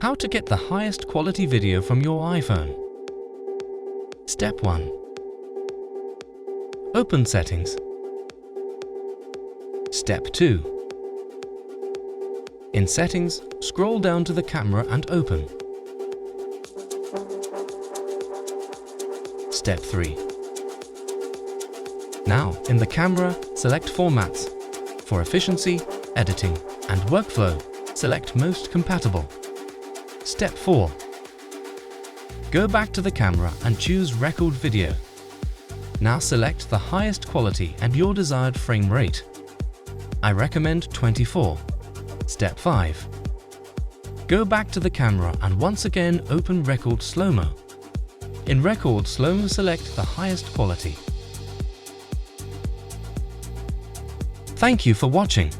How to get the highest quality video from your iPhone. Step 1. Open Settings. Step 2. In Settings, scroll down to the camera and open. Step 3. Now, in the camera, select Formats. For efficiency, editing, and workflow, select Most Compatible. Step 4. Go back to the camera and choose Record Video. Now select the highest quality and your desired frame rate. I recommend 24. Step 5. Go back to the camera and once again open Record Slow-Mo. In Record Slow-Mo, select the highest quality. Thank you for watching.